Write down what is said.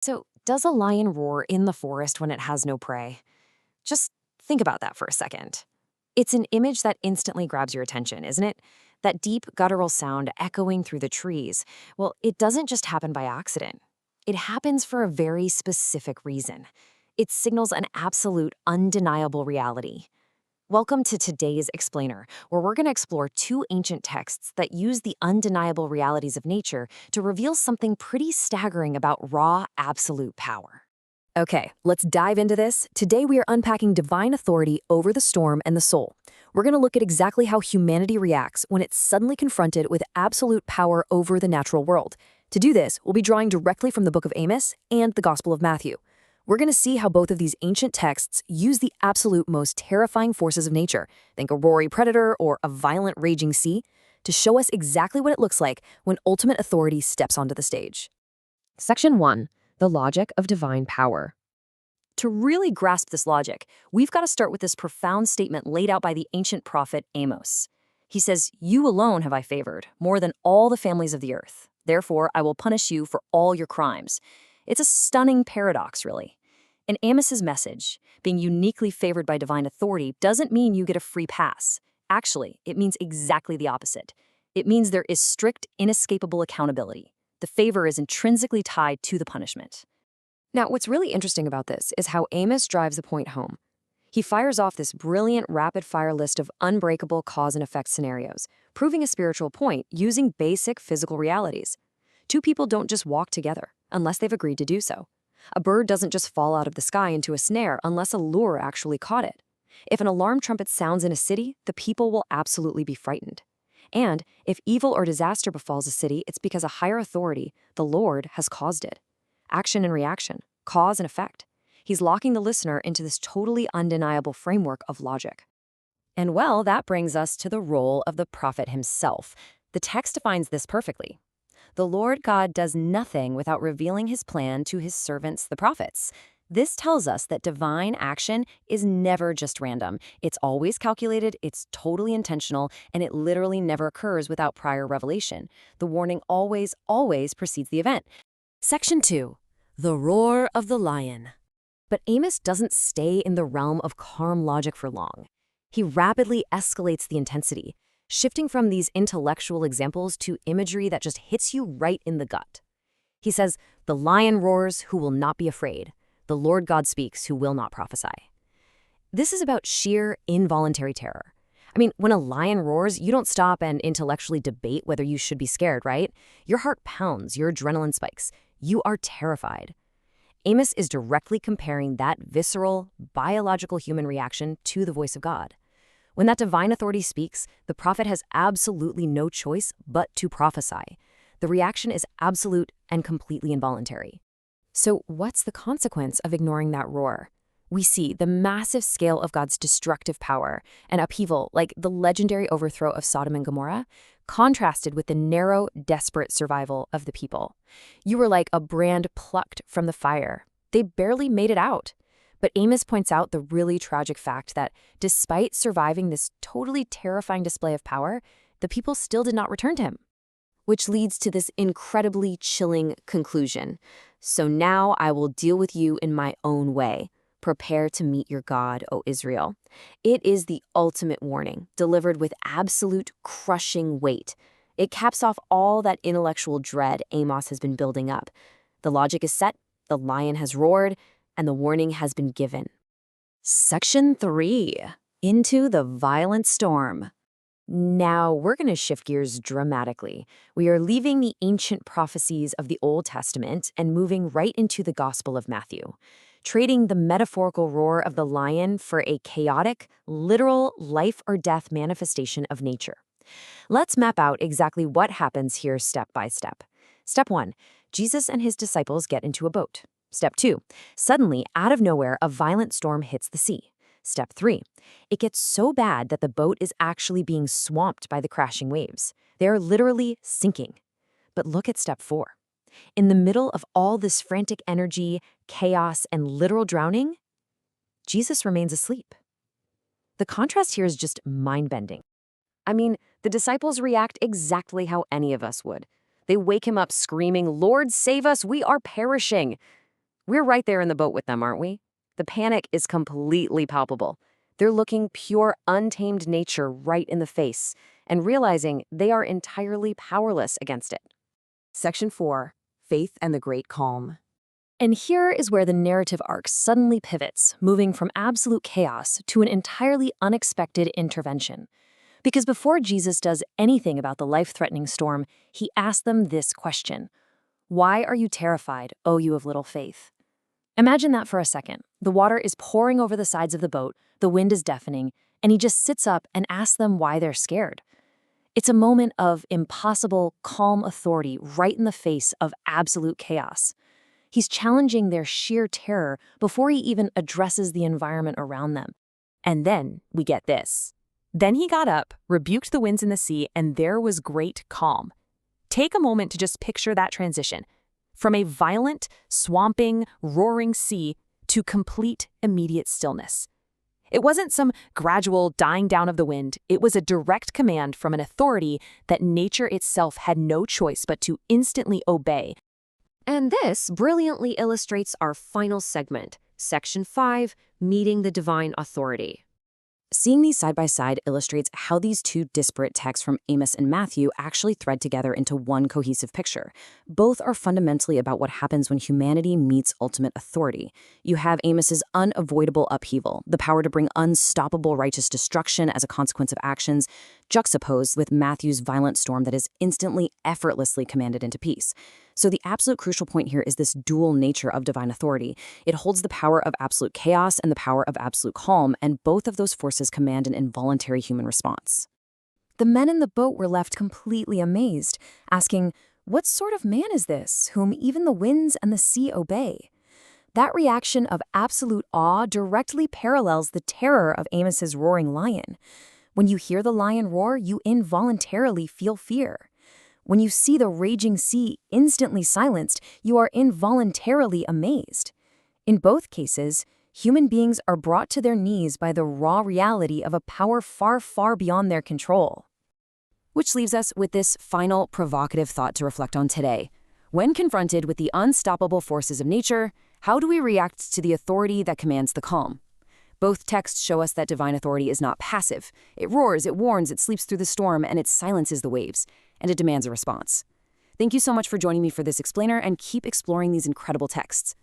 So, does a lion roar in the forest when it has no prey? Just think about that for a second. It's an image that instantly grabs your attention, isn't it? That deep guttural sound echoing through the trees. Well, it doesn't just happen by accident. It happens for a very specific reason. It signals an absolute, undeniable reality. Welcome to today's Explainer, where we're going to explore two ancient texts that use the undeniable realities of nature to reveal something pretty staggering about raw, absolute power. Okay, let's dive into this. Today we are unpacking divine authority over the storm and the soul. We're going to look at exactly how humanity reacts when it's suddenly confronted with absolute power over the natural world. To do this, we'll be drawing directly from the book of Amos and the Gospel of Matthew. We're going to see how both of these ancient texts use the absolute most terrifying forces of nature, think a roaring predator or a violent raging sea, to show us exactly what it looks like when ultimate authority steps onto the stage. Section 1. The Logic of Divine Power. To really grasp this logic, we've got to start with this profound statement laid out by the ancient prophet Amos. He says, "You alone have I favored, more than all the families of the earth. Therefore, I will punish you for all your crimes." It's a stunning paradox, really. In Amos's message, being uniquely favored by divine authority doesn't mean you get a free pass. Actually, it means exactly the opposite. It means there is strict, inescapable accountability. The favor is intrinsically tied to the punishment. Now, what's really interesting about this is how Amos drives the point home. He fires off this brilliant rapid-fire list of unbreakable cause and effect scenarios, proving a spiritual point using basic physical realities. Two people don't just walk together unless they've agreed to do so. A bird doesn't just fall out of the sky into a snare unless a lure actually caught it. If an alarm trumpet sounds in a city, the people will absolutely be frightened. And if evil or disaster befalls a city, it's because a higher authority, the Lord, has caused it. Action and reaction, cause and effect. He's locking the listener into this totally undeniable framework of logic. And well, that brings us to the role of the prophet himself. The text defines this perfectly. The Lord God does nothing without revealing his plan to his servants, the prophets. This tells us that divine action is never just random. It's always calculated, it's totally intentional, and it literally never occurs without prior revelation. The warning always, always precedes the event. Section 2. The Roar of the Lion. But Amos doesn't stay in the realm of calm logic for long. He rapidly escalates the intensity, shifting from these intellectual examples to imagery that just hits you right in the gut. He says, "The lion roars who will not be afraid. The Lord God speaks who will not prophesy." This is about sheer involuntary terror. I mean, when a lion roars, you don't stop and intellectually debate whether you should be scared, right? Your heart pounds, your adrenaline spikes. You are terrified. Amos is directly comparing that visceral, biological human reaction to the voice of God. When that divine authority speaks, the prophet has absolutely no choice but to prophesy. The reaction is absolute and completely involuntary. So what's the consequence of ignoring that roar? We see the massive scale of God's destructive power and upheaval, like the legendary overthrow of Sodom and Gomorrah, contrasted with the narrow, desperate survival of the people. You were like a brand plucked from the fire. They barely made it out. But Amos points out the really tragic fact that despite surviving this totally terrifying display of power, the people still did not return to him. Which leads to this incredibly chilling conclusion. "So now I will deal with you in my own way. Prepare to meet your God, O Israel." It is the ultimate warning, delivered with absolute crushing weight. It caps off all that intellectual dread Amos has been building up. The logic is set, the lion has roared, and the warning has been given. Section 3. Into the Violent Storm. Now, we're going to shift gears dramatically. We are leaving the ancient prophecies of the Old Testament and moving right into the Gospel of Matthew, trading the metaphorical roar of the lion for a chaotic, literal life-or-death manifestation of nature. Let's map out exactly what happens here step by step. Step 1. Jesus and his disciples get into a boat. Step 2. Suddenly, out of nowhere, a violent storm hits the sea. Step 3. It gets so bad that the boat is actually being swamped by the crashing waves. They are literally sinking. But look at step 4. In the middle of all this frantic energy, chaos, and literal drowning, Jesus remains asleep. The contrast here is just mind-bending. I mean, the disciples react exactly how any of us would. They wake him up screaming, "Lord, save us, we are perishing." We're right there in the boat with them, aren't we? The panic is completely palpable. They're looking pure, untamed nature right in the face and realizing they are entirely powerless against it. Section 4. Faith and the Great Calm. And here is where the narrative arc suddenly pivots, moving from absolute chaos to an entirely unexpected intervention. Because before Jesus does anything about the life-threatening storm, he asks them this question: "Why are you terrified, O you of little faith?" Imagine that for a second. The water is pouring over the sides of the boat, the wind is deafening, and he just sits up and asks them why they're scared. It's a moment of impossible, calm authority right in the face of absolute chaos. He's challenging their sheer terror before he even addresses the environment around them. And then we get this. Then he got up, rebuked the winds and the sea, and there was great calm. Take a moment to just picture that transition. From a violent, swamping, roaring sea to complete, immediate stillness. It wasn't some gradual dying down of the wind. It was a direct command from an authority that nature itself had no choice but to instantly obey. And this brilliantly illustrates our final segment, Section 5, Meeting the Divine Authority. Seeing these side by side illustrates how these two disparate texts from Amos and Matthew actually thread together into one cohesive picture. Both are fundamentally about what happens when humanity meets ultimate authority. You have Amos's unavoidable upheaval, the power to bring unstoppable righteous destruction as a consequence of actions, juxtaposed with Matthew's violent storm that is instantly, effortlessly commanded into peace. So the absolute crucial point here is this dual nature of divine authority. It holds the power of absolute chaos and the power of absolute calm, and both of those forces command an involuntary human response. The men in the boat were left completely amazed, asking, "What sort of man is this, whom even the winds and the sea obey?" That reaction of absolute awe directly parallels the terror of Amos's roaring lion. When you hear the lion roar, you involuntarily feel fear. When you see the raging sea instantly silenced, you are involuntarily amazed. In both cases, human beings are brought to their knees by the raw reality of a power far, far beyond their control. Which leaves us with this final provocative thought to reflect on today. When confronted with the unstoppable forces of nature, how do we react to the authority that commands the calm? Both texts show us that divine authority is not passive. It roars, it warns, it sleeps through the storm, and it silences the waves, and it demands a response. Thank you so much for joining me for this explainer, and keep exploring these incredible texts.